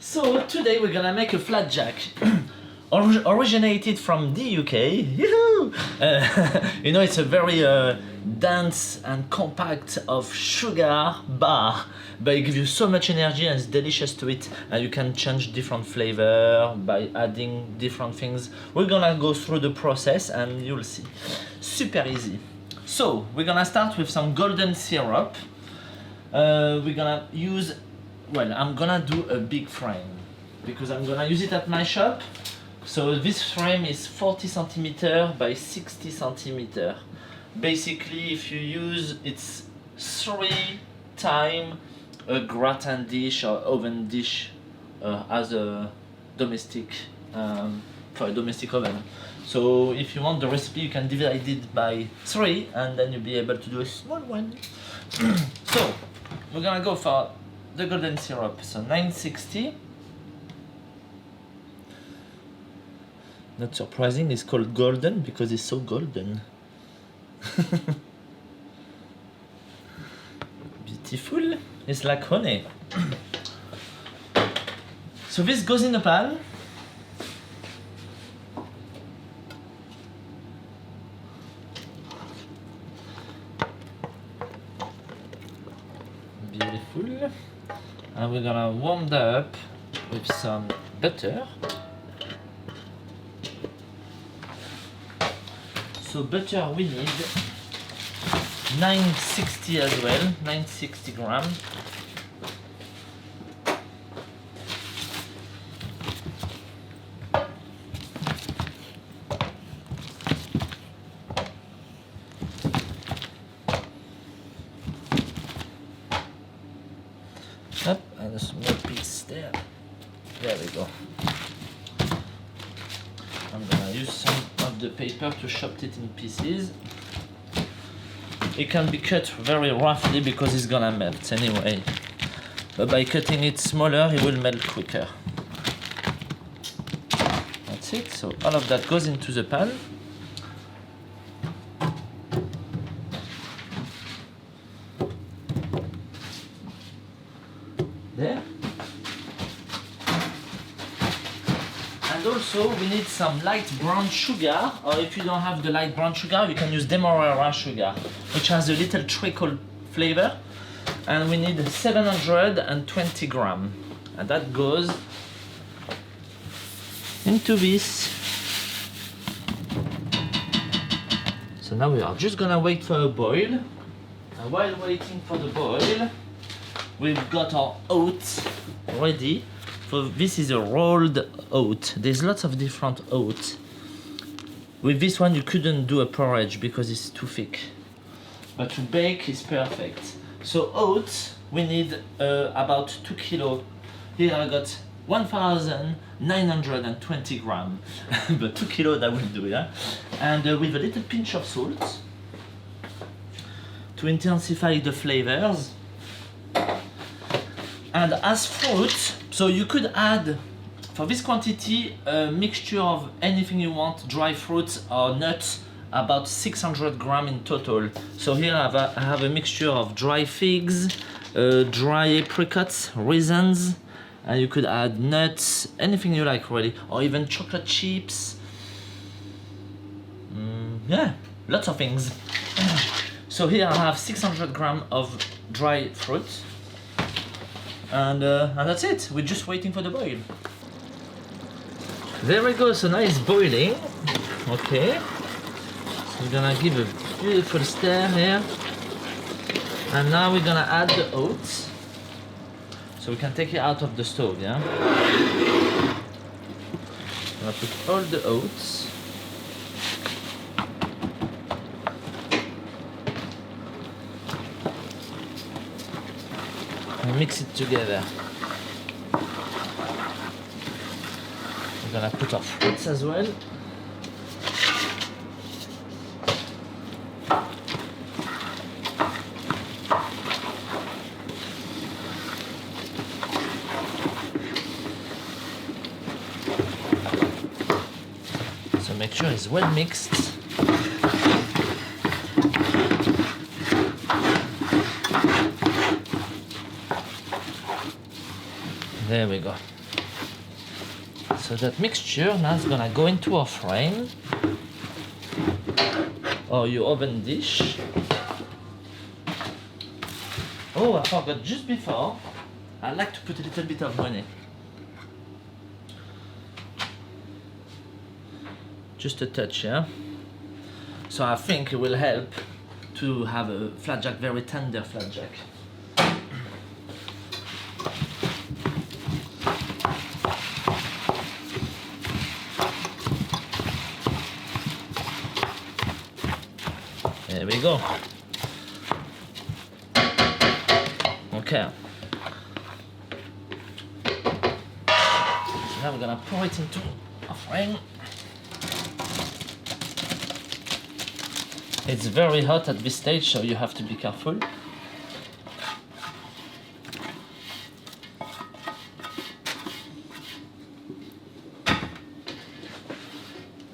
So today we're gonna make a flapjack. Originated from the UK. Yoo-hoo! You know, it's a very dense and compact of sugar bar, but it gives you so much energy and it's delicious to eat, and you can change different flavor by adding different things. We're gonna go through the process and you'll see. Super easy. So we're gonna start with some golden syrup. We're gonna use, well, I'm gonna do a big frame because I'm gonna use it at my shop. So this frame is 40 centimeter by 60 centimeter. Basically, if you use, it's 3 times a gratin dish or oven dish as a domestic, for a domestic oven. So if you want the recipe, you can divide it by 3 and then you'll be able to do a small one. So we're gonna go for the golden syrup, so 960. Not surprising, it's called golden because it's so golden. Beautiful, it's like honey. So this goes in the pan. Beautiful. And we're gonna warm that up with some butter. So butter we need 960 as well, 960 grams. Up, and a small piece there. There we go. I'm gonna use some of the paper to chop it in pieces. It can be cut very roughly because it's gonna melt anyway. But by cutting it smaller, it will melt quicker. That's it. So all of that goes into the pan. There. And also we need some light brown sugar, or if you don't have the light brown sugar, you can use demerara sugar, which has a little treacle flavor. And we need 720 grams. And that goes into this. So now we are just gonna wait for a boil. And while waiting for the boil, we've got our oats ready. So this is a rolled oat. There's lots of different oats. With this one you couldn't do a porridge because it's too thick. But to bake is perfect. So oats, we need about 2 kilo. Here I got 1,920 grams. But 2 kilo that will do, yeah? And with a little pinch of salt to intensify the flavors. And as fruit, so you could add, for this quantity, a mixture of anything you want, dry fruits or nuts, about 600 grams in total. So here I have a mixture of dry figs, dry apricots, raisins, and you could add nuts, anything you like really, or even chocolate chips. Yeah, lots of things. So here I have 600 grams of dry fruit. And that's it. We're just waiting for the boil. There we go. So now it's boiling. Okay. So we're gonna give a beautiful stir here. And now we're gonna add the oats. So we can take it out of the stove, yeah? I'm gonna put all the oats. Mix it together. We're gonna put our fruits as well. So make sure it's well mixed. There we go. So that mixture now is gonna go into our frame or your oven dish. Oh, I forgot just before, I like to put a little bit of honey. Just a touch, yeah? So I think it will help to have a flapjack, very tender flapjack. There we go. Okay. So now we're gonna pour it into a frame. It's very hot at this stage, so you have to be careful.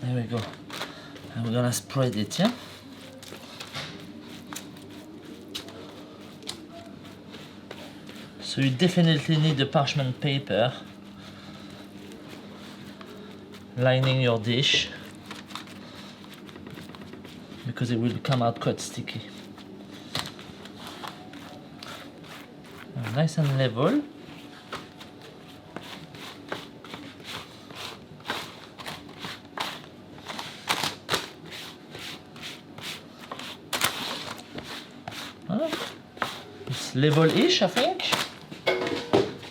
There we go. And we're gonna spread it, yeah? So you definitely need a parchment paper lining your dish, because it will come out quite sticky. Nice and level. It's level-ish, I think.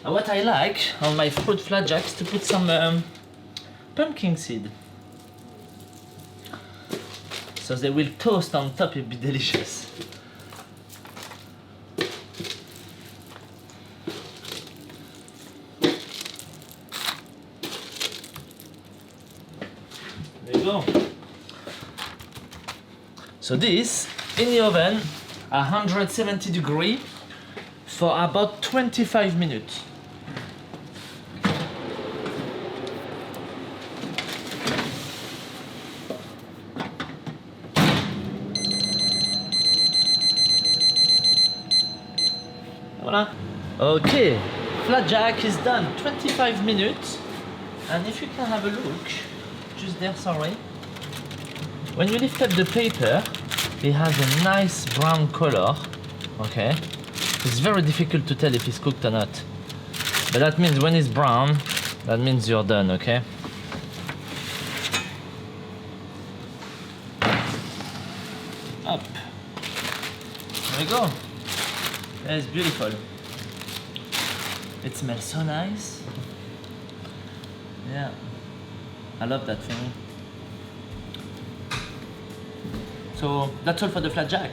And what I like on my fruit flapjacks to put some pumpkin seed. So they will toast on top, it'll be delicious. There you go. So this, in the oven, 170 degrees for about 25 minutes. Voila. Okay, flapjack is done, 25 minutes. And if you can have a look, just there, sorry. When you lift up the paper, it has a nice brown color, okay? It's very difficult to tell if it's cooked or not. But that means when it's brown, that means you're done, okay? Up. There we go. It's beautiful. It smells so nice. Yeah. I love that thing. So that's all for the flapjack.